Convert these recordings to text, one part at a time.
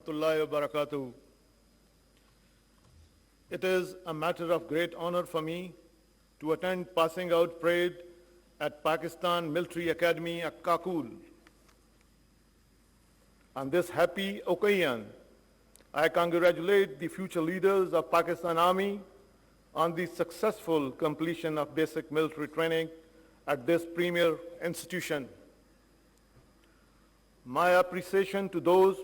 rahmatullahi wa barakatuh. It is a matter of great honor for me to attend passing out parade at Pakistan Military Academy at Kakul. On this happy occasion, I congratulate the future leaders of Pakistan Army on the successful completion of basic military training at this premier institution. My appreciation to those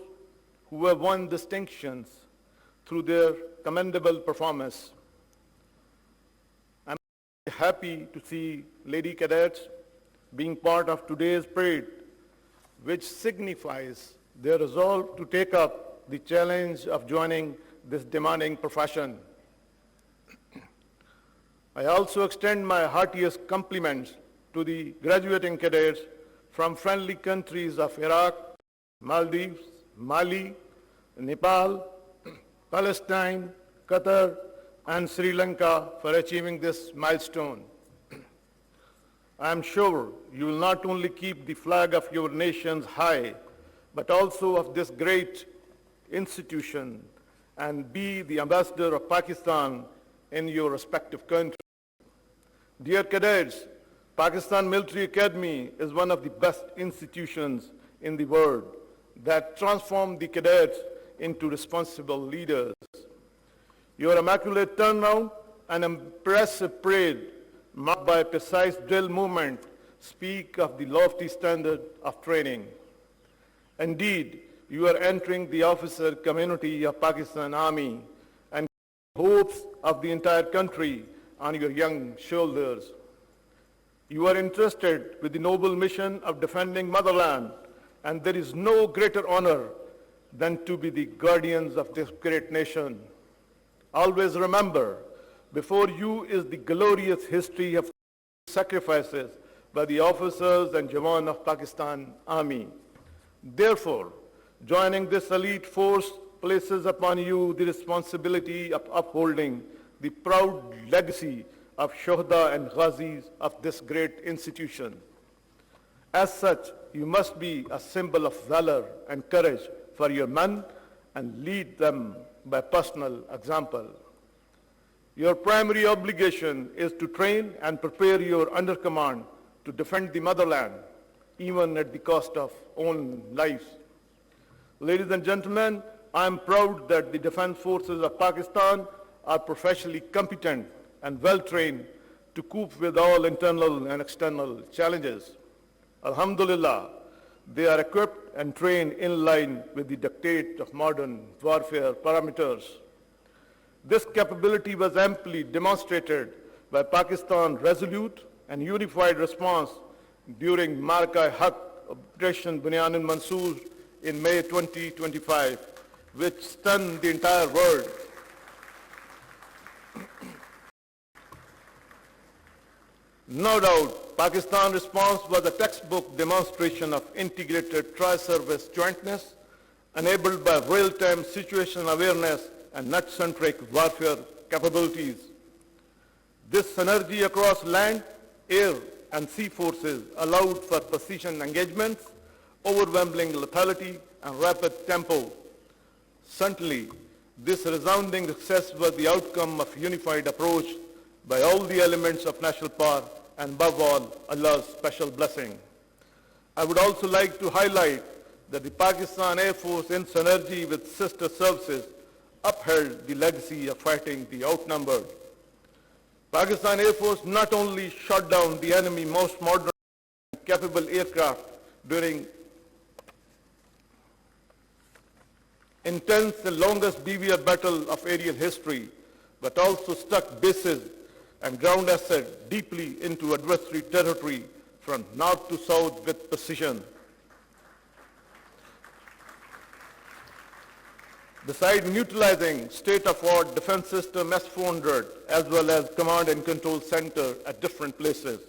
who have won distinctions through their commendable performance. I'm happy to see Lady Cadets being part of today's parade, which signifies their resolve to take up the challenge of joining this demanding profession. I also extend my heartiest compliments to the graduating cadets from friendly countries of Iraq, Maldives, Mali, Nepal, Palestine, Qatar, and Sri Lanka for achieving this milestone. I am sure you will not only keep the flag of your nations high, but also of this great institution and be the ambassador of Pakistan in your respective countries. Dear cadets, Pakistan Military Academy is one of the best institutions in the world that transform the cadets into responsible leaders. Your immaculate turnout and impressive parade marked by precise drill movement speak of the lofty standard of training. Indeed, you are entering the officer community of Pakistan Army and hopes of the entire country on your young shoulders. You are entrusted with the noble mission of defending motherland, and there is no greater honor than to be the guardians of this great nation. Always remember, before you is the glorious history of sacrifices by the officers and Jawan of Pakistan Army. Therefore, joining this elite force places upon you the responsibility of upholding the proud legacy of Shuhada and Ghazis of this great institution. As such, you must be a symbol of valor and courage for your men and lead them by personal example. Your primary obligation is to train and prepare your undercommand to defend the motherland, even at the cost of own lives. Ladies and gentlemen, I am proud that the defense forces of Pakistan are professionally competent and well-trained to cope with all internal and external challenges. Alhamdulillah, they are equipped and trained in line with the dictate of modern warfare parameters. This capability was amply demonstrated by Pakistan's resolute and unified response during Marka-e-Haq Operation Bunyan Mansoor in May 2025, which stunned the entire world. No doubt, Pakistan's response was a textbook demonstration of integrated tri-service jointness, enabled by real-time situational awareness and net-centric warfare capabilities. This synergy across land, air, and sea forces allowed for precision engagements, overwhelming lethality, and rapid tempo. Certainly, this resounding success was the outcome of a unified approach by all the elements of national power, and above all, Allah's special blessing. I would also like to highlight that the Pakistan Air Force, in synergy with sister services, upheld the legacy of fighting the outnumbered. Pakistan Air Force not only shot down the enemy's most modern and capable aircraft during intense and longest BVR battle of aerial history, but also struck bases and ground assets deeply into adversary territory from north to south with precision. Besides neutralizing state-of-the-art defense system S-400, as well as command and control center at different places.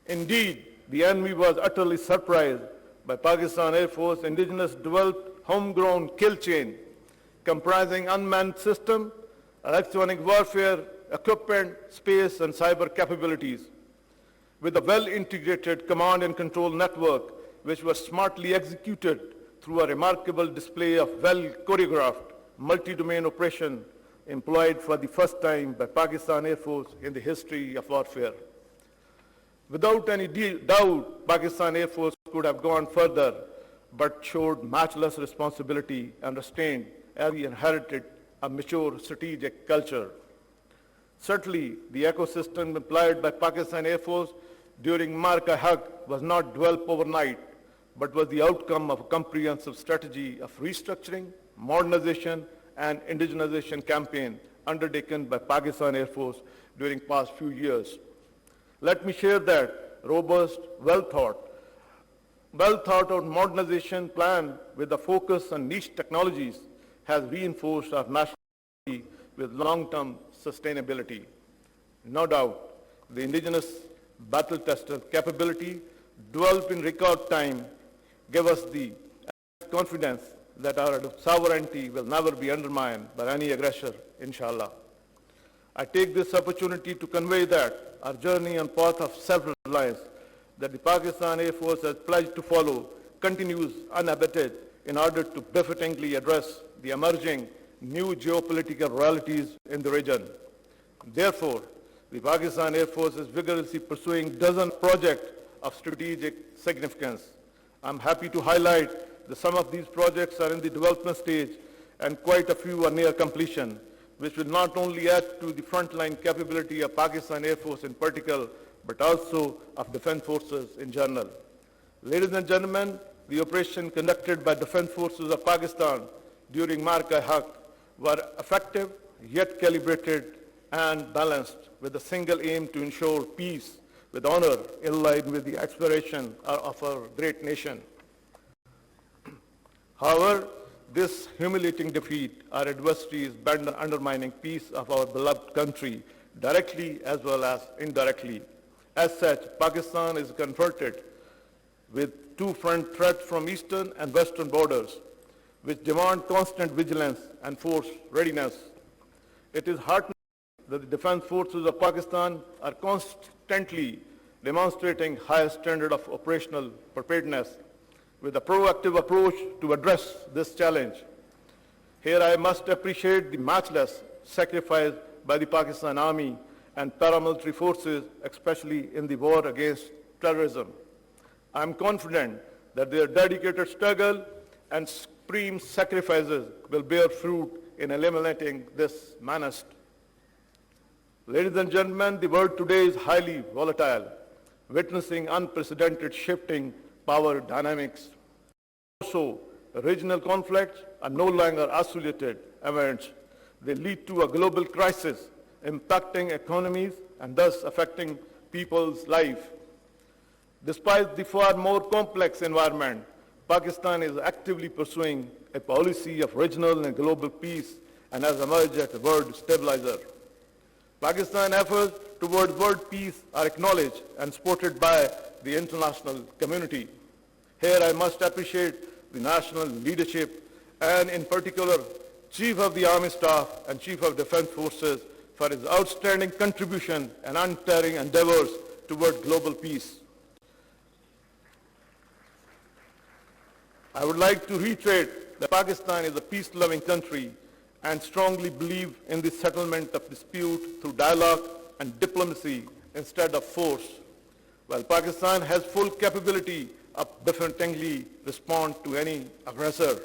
Indeed, the enemy was utterly surprised by Pakistan Air Force indigenous developed homegrown kill chain comprising unmanned system, electronic warfare, equipment, space, and cyber capabilities. With a well-integrated command and control network, which was smartly executed through a remarkable display of well-choreographed, multi-domain operation employed for the first time by Pakistan Air Force in the history of warfare. Without any doubt, Pakistan Air Force could have gone further, but showed matchless responsibility and restraint as we inherited a mature strategic culture. Certainly, the ecosystem employed by Pakistan Air Force during Marka Haq was not developed overnight, but was the outcome of a comprehensive strategy of restructuring, modernization, and indigenization campaign undertaken by Pakistan Air Force during past few years. Let me share that robust, well-thought out modernization plan with a focus on niche technologies has reinforced our national security with long-term sustainability. No doubt, the indigenous battle-tested capability developed in record time give us the confidence that our sovereignty will never be undermined by any aggressor, inshallah. I take this opportunity to convey that our journey on path of self-reliance that the Pakistan Air Force has pledged to follow continues unabated in order to befittingly address the emerging new geopolitical realities in the region. Therefore, the Pakistan Air Force is vigorously pursuing dozens of projects of strategic significance. I'm happy to highlight that some of these projects are in the development stage and quite a few are near completion, which will not only add to the frontline capability of Pakistan Air Force in particular, but also of defense forces in general. Ladies and gentlemen, the operation conducted by defense forces of Pakistan during Marka Haq were effective, yet calibrated and balanced with a single aim to ensure peace with honor in line with the aspiration of our great nation. However, this humiliating defeat, our adversary is bent on undermining peace of our beloved country directly as well as indirectly. As such, Pakistan is confronted with two front threats from eastern and western borders, which demand constant vigilance and force readiness. It is heartening that the defense forces of Pakistan are constantly demonstrating higher standard of operational preparedness with a proactive approach to address this challenge. Here I must appreciate the matchless sacrifice by the Pakistan Army and paramilitary forces, especially in the war against terrorism. I am confident that their dedicated struggle and supreme sacrifices will bear fruit in eliminating this menace. Ladies and gentlemen, the world today is highly volatile, witnessing unprecedented shifting power dynamics. Also, regional conflicts are no longer isolated events. They lead to a global crisis impacting economies and thus affecting people's life. Despite the far more complex environment, Pakistan is actively pursuing a policy of regional and global peace and has emerged as a world stabilizer. Pakistan's efforts towards world peace are acknowledged and supported by the international community. Here I must appreciate the national leadership and in particular Chief of the Army Staff and Chief of Defense Forces for his outstanding contribution and untiring endeavors toward global peace. I would like to reiterate that Pakistan is a peace-loving country and strongly believe in the settlement of dispute through dialogue and diplomacy instead of force. While Pakistan has full capability of definitively respond to any aggressor,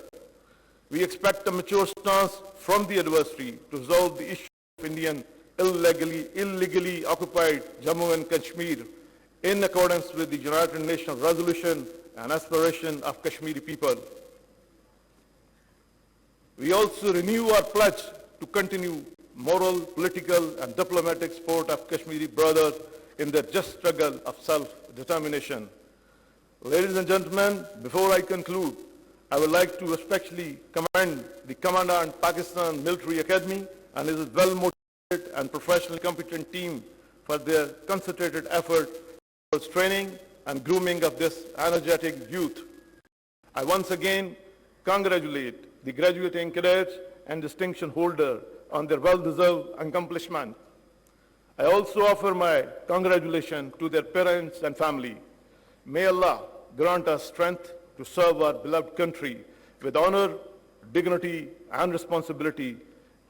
we expect a mature stance from the adversary to resolve the issue of Indian illegally occupied Jammu and Kashmir in accordance with the United Nations resolution and aspiration of Kashmiri people. We also renew our pledge to continue moral, political, and diplomatic support of Kashmiri brothers in their just struggle of self-determination. Ladies and gentlemen, before I conclude, I would like to especially commend the Commandant Pakistan Military Academy and his well-motivated and professionally competent team for their concentrated effort towards training and grooming of this energetic youth. I once again congratulate the graduating cadets and distinction holder on their well-deserved accomplishment. I also offer my congratulations to their parents and family. May Allah grant us strength, to serve our beloved country with honor, dignity, and responsibility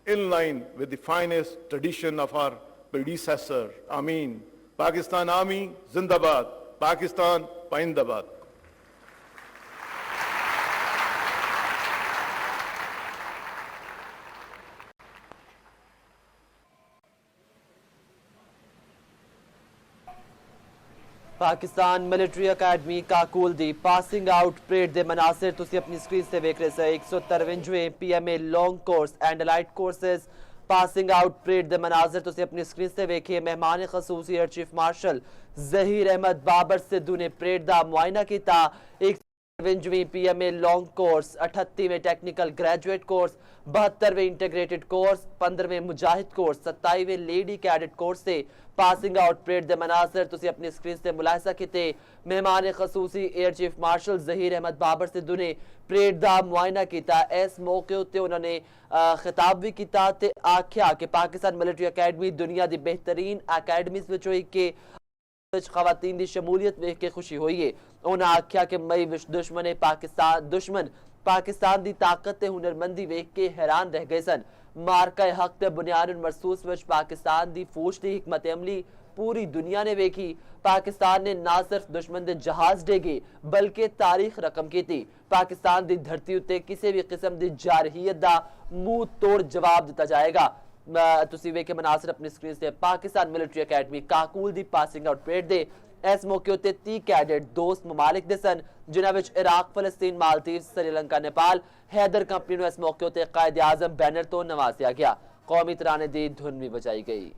in line with the finest tradition of our predecessor. Ameen. Pakistan Army, Zindabad. Pakistan, Paindabad. Pakistan military academy Kakul दी passing out parade दे मनासिर तुसी अपनी screen से वेख रहे से 153वें PMA long course and light courses passing out parade दे मनासिर तुसी अपनी स्क्रीन से वेखिए। मेहमान खसूसी air chief marshal Zaheer Ahmed Babar Sidhu ने परेड दा मुआयना किया। 153वीं PMA लॉन्ग कोर्स, 38वें टेक्निकल ग्रेजुएट कोर्स, 72वें इंटीग्रेटेड कोर्स, 15वें मुजाहिद कोर्स, 27वें लेडी कैडेट कोर्स से पासिंग आउट परेड दे मनासिर तुसी अपनी स्क्रीन से मुलाहिजा किते। मेहमान खसूसी air chief marshal Zaheer Ahmed Babar Sidhu ने परेड दा मुआयना किया। इस मौके उत्ते उन्होंने खिताब भी किया ते आख्या कि पाकिस्तान मिलिट्री अकेडमी दुनिया दी बेहतरीन अकेडमीज विच होई के खवातीन दी शमूलियत वेख के खुशी हुई है। उन्हें आख्या कि मई दुश्मन पाकिस्तान दी ताकत ते हुनरमंदी वेख के हैरान रह गए सन। मार्का हक ते बुनियाद मरसूस विच पाकिस्तान दी फौज दी हिकमत अमली पूरी दुनिया ने वेखी। पाकिस्तान ने ना सिर्फ दुश्मन दे जहाज डेगे बल्कि तारीख रकम की थी। पाकिस्तान दी धरती उत्ते किसी भी किस्म दी जारहियत दा मुंह तोड़ जवाब दिता जाएगा। तुसी वेखे मनासिर अपनी स्क्रीन से पाकिस्तान मिलिट्री अकेडमी काकुल दी पासिंग आउट परेड दे। इस मौके उत्ते 30 कैडेट दोस्त ममालिक दे सन, जिन्हां विच इराक, फलस्तीन, मालदीव, श्रीलंका, नेपाल। हैदर कंपनी नूं इस मौके उत्ते कायद आज़म बैनर तो नवाजिया गया। कौमी तराने दी धुन भी बजाई गई।